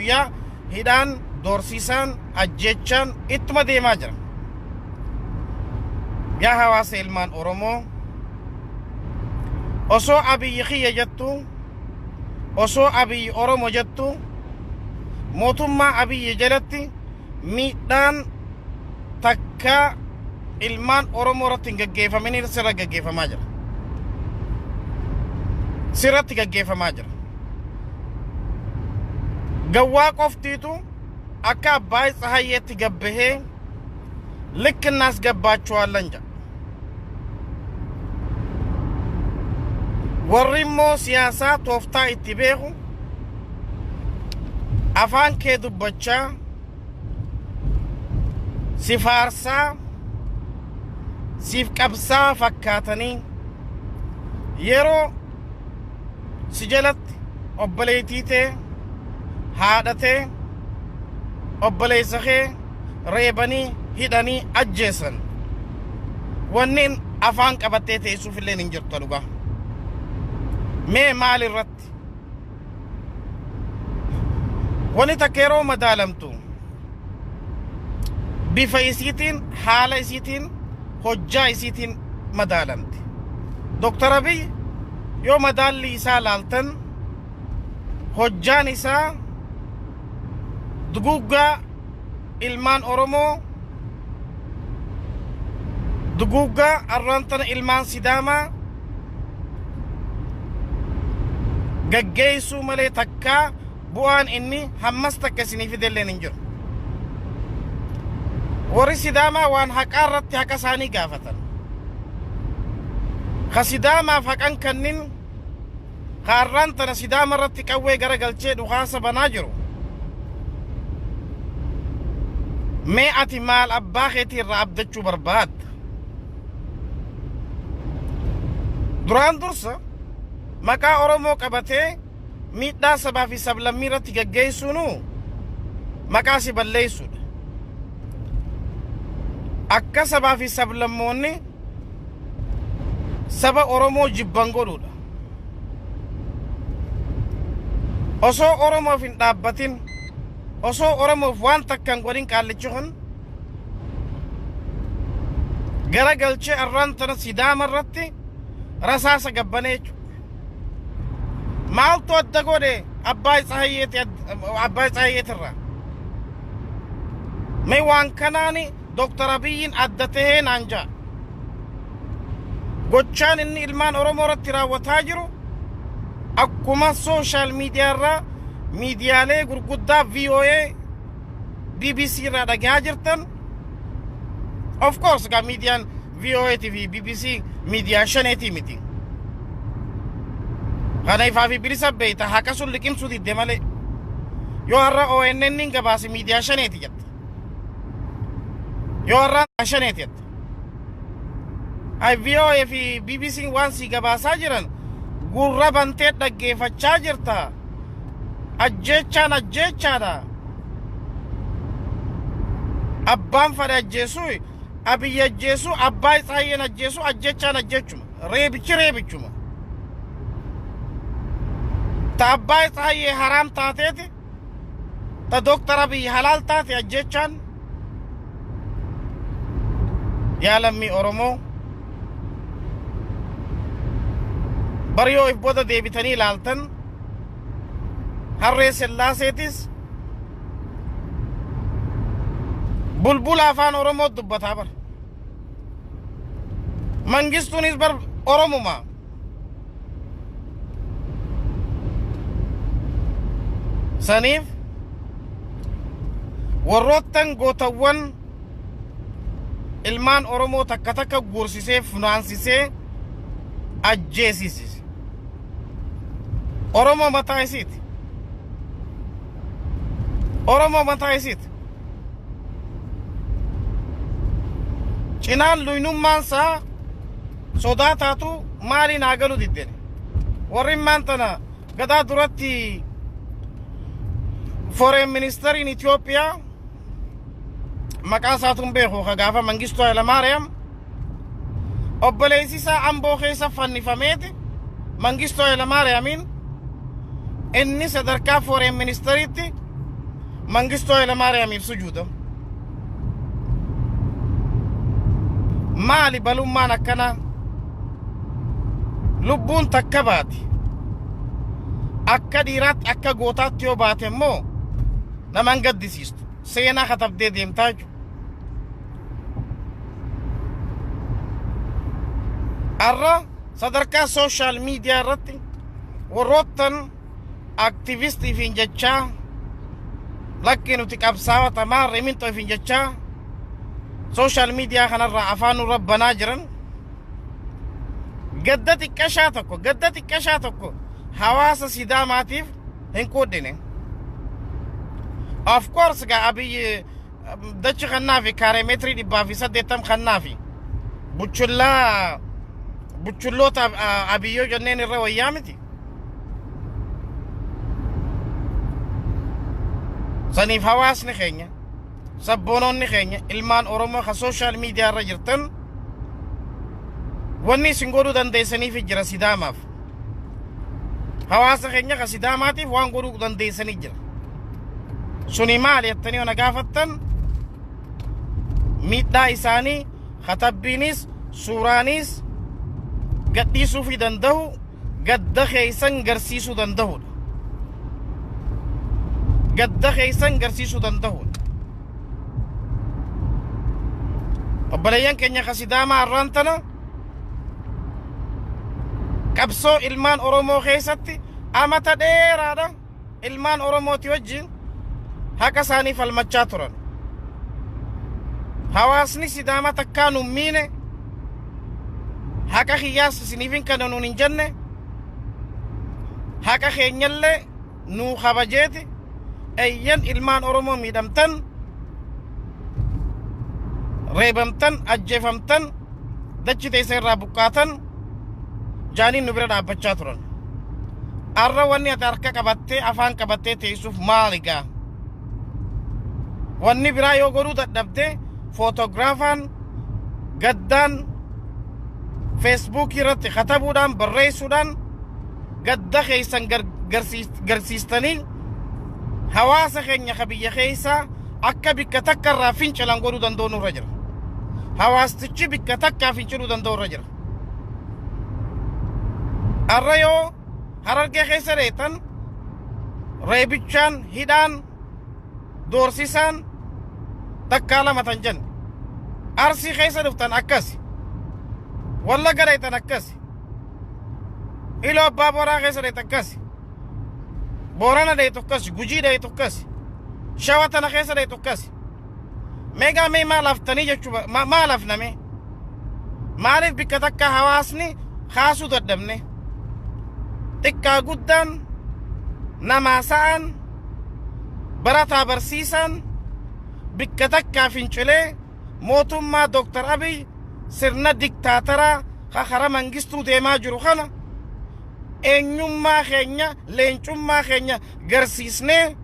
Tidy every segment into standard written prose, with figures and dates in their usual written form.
guyyaa hidhaan doorsiisaan ajjechaan ittuma deemaa jira. Yaa hawaasa ilmaan Oromoo, osoo Abiyyi kiyya jettu, osoo Abiyyi Oromoo jettu, mootummaa Abiyyi jalatti miidhaan takka ilmaan Oromoo irratti hin gaggeeffamin sirra gaggeeffamaa jira. Sirratti gaggeeffamaa jira. Gawwaa qoftiitu akka Abbaay Tsahayyeetti gabbahee likkinnaas gabbaachuwaallan jedha. Warri immoo siyaasaa tooftaa itti beeku afaan kee dubbachaa si faarsaa siif qabsaa fakkaatanii yeroo si jalatti obboleettii tee haadha tee obboleessa kee reebanii hidhanii ajjeesan wanneen afaan qabattee teessuuf illee hin jirtu dhugaa. Mee maal irratti wani takka yeroo madaalamtu bifa isiitiin haala isiitiin hojjaa isiitiin madaalamti. Dr. Abiy yoo madaalli isaa laaltan hojjaan isaa duguggaa ilmaan Oromoo, duguggaa arraantana ilmaan Sidaamaa gaggeessuu malee takkaa bu'aan inni hammas takka isinii fidelleen hin jiru. Warri Sidaamaa waan haqaa irratti haqa isaanii gaafatan. Ka Sidaamaaf haqan kannin ka arraantana Sidaama irratti qawwee garagalchee dhukaasa banaa jiru. Mee ati maal abbaa keetii irraa abdachuu barbaadda? Duraan dursa maqaa Oromoo qabatee miidhaa sabaa fi sablammii irratti gaggeessuunu maqaa si balleessuudha. Akka sabaa fi sablammoonni saba Oromoo jibban godhuudha. Osoo Oromoof hin dhaabbatin, osoo Oromoof waan takkan godhin qaallichi kun garagalchee arraantana Sidaama irratti rasaasa gabbanee jechuudha. Maaltu adda godhe Abbaay Tsahayyeet irraa? Mee waan kanaani Dr. Abiyyiin adda tahee naan ja'a. Gochaan inni ilmaan Oromoo irratti raawwataa jiru akkuma sooshaal miidiyaa irraa miidiyaalee gurguddaa VOA, BBC irraa dhagahaa jirtan. Of course ga miidiyaan VOA TV BBC miidiyaa shaneetii miti. Kana ifaa fi bilisa beeyta haqa sun liqimsuu didde malee yoo har'a ONN hin gabaase miidiyaa shaneeti jetta. Yoo har'a shaneeti jetta. Ay VOA fi BBC waan si gabaasaa jiran gurra bantee dhaggeeffachaa jirta. Ajjechaadha. Abbaan fadhe ajjeesuu, Abiyyi ajjeesuu, Abbaay Tsahayyeen ajjeesuu, ajjechuma. Reebichuma. Ta Abbaay Tsahayyee haraam taateeti, ta Dr. Abiy halaal taate ajjechaan. Yaa lammii Oromoo, bari yoo if booda deebitanii ilaaltan Harree Sillaaseetis bulbula afaan Oromoo dubbataa bar. Mangistuunis bar Oromuma. Saniif warroottan gootawwan ilmaan Oromoo takka takka guursisee funaansisee ajjeesisise. Oromoo mataa isiiti. Cinaan luynummaan isaa sodaa taatu maaliin haa galu diddene. Warri maantana gadaa duratti Foreign Minister in Ethiopia maqaa isaatuun beeku ka gaafa Mangistuu Hayilamaariyaam obboleessi isaa Amboo keessa fannifameeti. Mangistuu Hayilamaariyaamiin inni sadarkaa Foreign Ministeritti Mangistu Hayilamaariyaamiif sujuuda. Maali balummaan akkana lubbuun takka baati. Akka dhiiraatti akka gootaatti yoo baate immoo naman gaddisiistu. Seenaa katabdee deemtaa jechuudha. Arra sadarkaa sooshaal miidiyaa irratti warroottan aktivistii fi jechaa lakki nuti qabsaawatamaa remintoo fi jechaa sooshaal miidiyaa kanarraa afaan nurra banaa jiran gadda xiqqashaa tokko hawaasa Sidaamaatiif hin qoodine. Of course gaa Abiyyi dachi kannaa fi kaareemeetirii 180 kannaa fi buchulloota Abiyyoo jenneen irra wayyaa miti. Saniif hawaasni keenya sabboonoonni keenya ilmaan Oromoo ka sooshaal miidiyaa irra jirtan wanni isin godhuu dandeessaniif jira Sidaamaaf. Hawaasa keenya ka Sidaamaatiif waan godhuu dandeessanii jira. Suni maali jettanii ona gaafattan miidhaa isaanii katabbiinis suuraanis gadhiisuu fi danda'u gadda keeysan garsiisuu danda'udha. Gadda keeysan garsiisuu danda'udha. Obboleeyyan keenya ka Sidaamaa arraan tana qabsoo ilmaan Oromoo keessatti amata dheeraadha ilmaan Oromooti wajjin haqa isaanii falmachaa turan. Hawaasni Sidaamaa takkaa nun miine haqa kiyyaas isiniifin kana nun hin jenne haqa keenyallee nuu kabajeeti eyyan ilmaan Oromoo miidhamtan reebamtan ajjeefamtan dachi teessa irraa buqqaatan jaaniin nu bira dhaabbachaa turan. Arra wanni ati harka qabattee afaan qabattee teessuuf maaligaa? Wanni biraa yoo godhuu dadhabde fotograafaan gaddaan feesbuukii irratti katabuudhaan barreessuudhaan gadda keeysan garsiistanii hawaasa keenya ka biyya keeysaa akka bikka takka irraa fincilan godhuu danda'u nurra jira. Hawaastichi bikka takkaa finciluu danda'u irra jira. Arra yoo Harargee keessa deetan reebichaan hidhaan doorsisaan takkaa lama tan jenne. Arsii keessa dhuftan akkasi. Wallagga deetan akkasi. Iloo Abbaa Booraa keessa deetan akkasi. Boorana deetu akkasi. Gujii deetu akkasi. Shawaa tana keessa deetu akkasi. Meegaa mee maal haftanii jechuudha maal hafname? Maaliif bikka takka hawaasni kaasuu dadhabne? Xiqqaa guddaan namaa sa'an barataa barsiisan bikka takkaa fincilee mootummaa Dr. Abiy sirna diktaataraa kakara mangistuu deemaa jiru kana eenyummaa keenya leencummaa keenya garsiisnee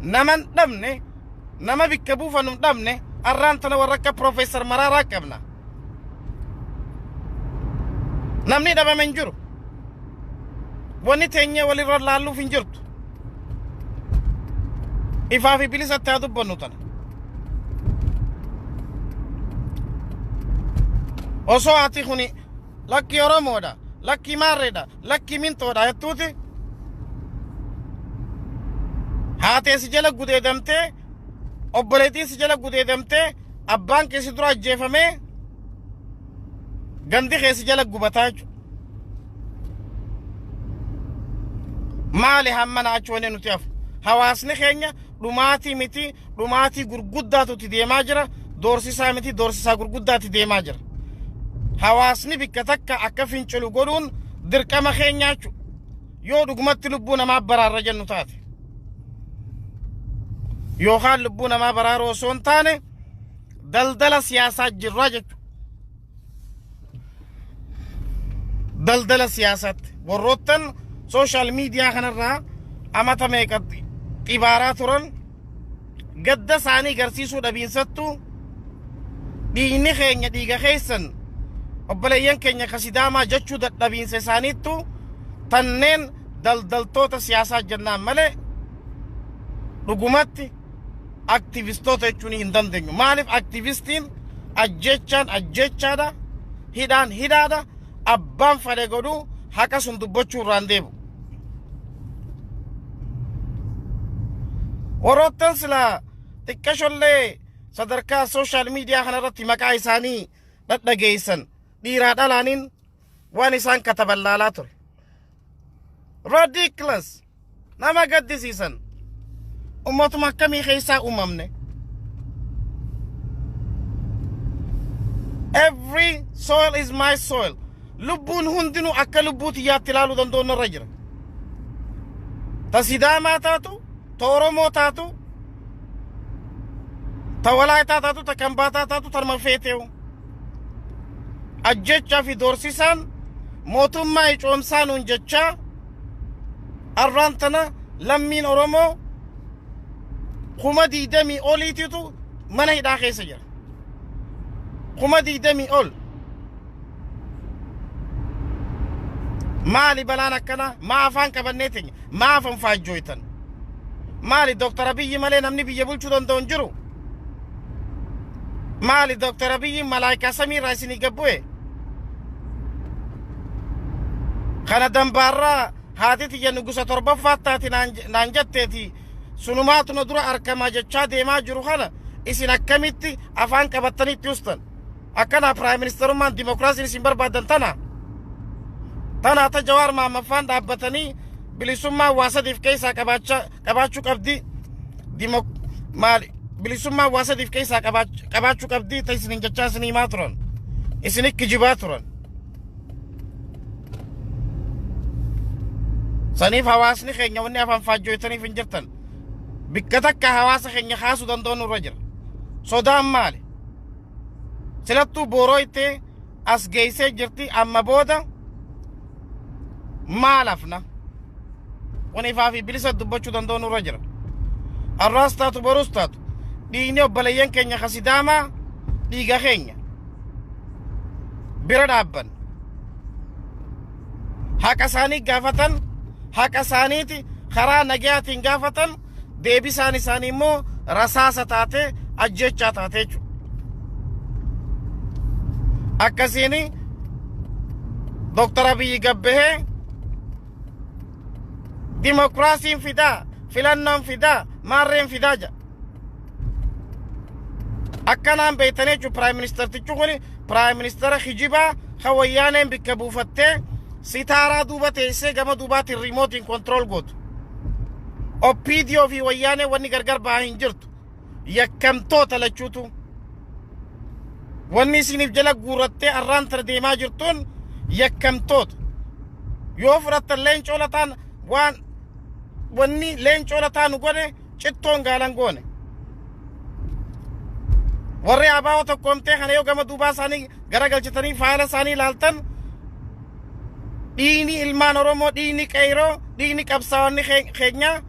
naman dhabne nama bikka buufanum dhabne arraan tana warra akka Profeesar Maraaraa qabna. Namni dhabame hin jiru. Wanni teenya walirra laalluuf hin jirtu. Ifaa fi bilisatti haa dubbannu tana. Osoo ati kuni lakki Oromoodha, lakki Maarreedha, lakki Mintoodha jettuuti haatee si jala gudeedamtee obboleettiin si jala gudeedamtee abbaan kee si dura ajjeefamee gandi kee si jala gubataa jechuudha. Maali hammana achi wanni nuti hafu? Hawaasni keenya dhumaatii miti dhumaatii gurguddaatutti deemaa jira. Doorsisaa miti doorsisaa gurguddaatti deemaa jira. Hawaasni bikka takka akka fincilu godhuun dirqama keenyaa jechuudha. Yoo dhugumatti lubbuu namaa baraarra jennu taate. Yookaan lubbuu namaa baraaroo osoo hin taane daldala siyaasaa jirraa jechuudha. Daldala siyaasaatti warroottan sooshaal miidiyaa kanarraa amata meeqatti xibaaraa turan gadda isaanii garsiisuu dhabiinsattu dhiigni keenya dhiiga keessan obboleeyyan keenya ka Sidaamaa jechuu dadhabiinsa isaaniittu tanneen daldaltoota siyaasaa jennaan malee dhugumatti aktivistoota jechuun hin dandeenyu. Maaliif aktivistiin ajjechaan ajjechaadha, hidhaan hidhaadha, abbaan fedhe godhuu haqa sun dubbachuu irraan deebu. Warroottan silaa xiqqashollee sadarkaa sooshaal miidiyaa kanarratti maqaa isaanii dhadhageessan dhiiraa dhalaaniin waan isaan kataban laalaa ture. Ridiculous. Nama gaddisiisan. Ummatuma akkamii keessaa uumamne. Every soil is my soil. Lubbuun hundinuu akka lubbuu tiyyaatti ilaaluu danda'u irra jira. Ta Sidaamaa taatu, ta Oromoo taatu, ta Walaayitaa taatu, ta Kambaataa taatu, ta Marfeeteewu. Ajjechaa fi doorsisaan mootummaa icoomsaanuun jechaa arraan tana lammiin Oromoo 20,000 oliititu mana hidhaa keessa jira. 20,000 ol. Maali balaan akkana? Maa afaan qabannee teenya? Maa afaan faajjooytan? Maali Dr. Abiyyi malee namni biyya bulchuu danda'u hin jiru? Maali Dr. Abiyyi malaayikaa samiirraa isinii gabbu'e? Kana dambaarraa haati tiyya nugusa torbaffaatti naan jetteeti sunumaatu na dura argamaa jechaa deemaa jiru kana isin akkamitti afaan qabattanii itti ustan? Akkana Prime Ministerummaan dimokiraasiin isin barbaadan tana ta Jawaar Mahamaffaan dhaabbatanii bilisummaa hawaasatiif keessaa qabaachuu qabdi. Bilisummaa hawaasatiif keessaa qabaachuu qabdi ta isin jechaa isin himaa turan, isin kijibaa turan. Saniif hawaasni keenya wanni afaan faajjooytaniif hin jirtan. Bikka takka hawaasa keenya kaasuu danda'u nurra jira. Sodaan maali? Silattuu boorooytee as geessee jirti amma booda maal hafna? Wanifaa fi bilisa dubbachuu danda'u nurra jira. Arraas taatu boruus taatu dhiigni obboleeyyan keenya ka Sidaamaa dhiiga keenya bira dhaabban. Haqa isaanii gaafatan, haqa isaaniiti karaa nagayaatiin gaafatan, deebisaan isaanii immoo rasaasa taatee ajjechaa taatee jechuudha. Akkasiin Dr. Abiyyi gabbahee dimokiraasiin fidaa, filannoon fidaa, maarreen fidaa jedha. Akkanaan beeytanii jechuun Prime Ministertichi kuni Prime Ministera kijibaa kan wayyaaneen bikka buufattee sitaaraa duuba teessee gama duubaatiin riimootiin kontirool gootu. Oppiidiyoo fi wayyaanee wanni gargar ba'aa hin jirtu. Yakkamtoota lachuutu. Wanni isiniif jala guurattee arraan tana deemaa jirtuun yakkamtoota. Yoo fudhattan leencoo lataan wanni leencoo lataan godhe cittoon gaalan goone. Warri abaa'oo tokkoomtee kana yoo gama duubaa isaanii garagalchitanii faayila isaanii ilaaltan dhiigni ilmaan Oromoo, dhiigni qeyroo, dhiigni qabsaa'onni keenya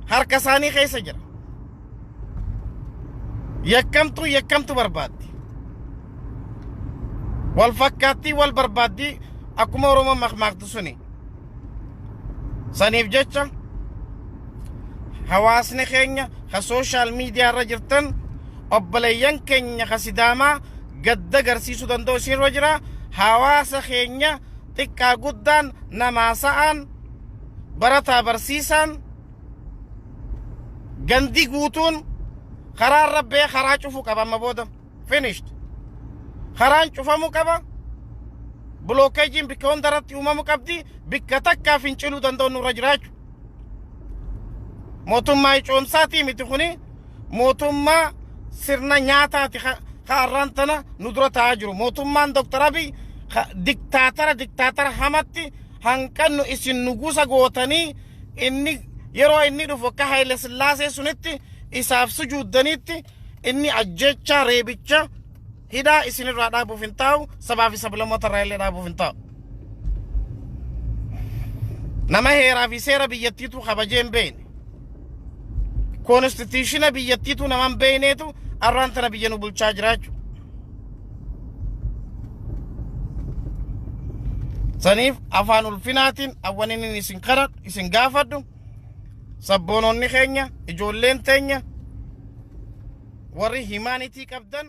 harka isaanii keessa jira. Yakkamtu barbaaddi. Wal fakkaattii wal barbaaddi akkuma Oromoo maqmaaqtu suni. Saniif jecha hawaasni keenya ka sooshaal miidiyaa irra jirtan obboleeyyan keenya ka Sidaamaa gadda agarsiisuu danda'u isinirra jira. Hawaasa keenya xiqqaa guddaan namaa sa'aan barataa barsiisaan gandi guutuun karaa rabbee karaa cufuu qaba amma booda. Finished. Karaan cufamuu qaba. Blokkeejiin bikka hundarratti uumamuu qabdi. Bikka takkaa finciluu danda'u nurra jiraachuu. Mootummaa icoomsaatii miti kuni mootummaa sirna nyaataati ka arraan tana nu dura taa'aa jiru. Mootummaan Dr. Abiyyi diktaatara hamatti hanqannu isin nugusa gootanii inni yeroo inni dhufu akka Haile Sillaasee sunitti isaaf sujuuddanitti inni ajjechaa reebicha hidhaa isinirraa dhaabuuf hin taa'u, sabaa fi sablammoota irraa illee dhaabuuf hin taa'u. Nama heeraa fi seera biyyattiitu kabajee hin beekne. Konstituutiona biyyattiitu nama hin beekneetu arraan tana biyya nu bulchaa jiraachuu. Saniif afaan ulfinaatiin awwanin isin kadhadhu, isin gaafadhu. sabboononni keenya ijoolleen teenya warri himaanitii qabdan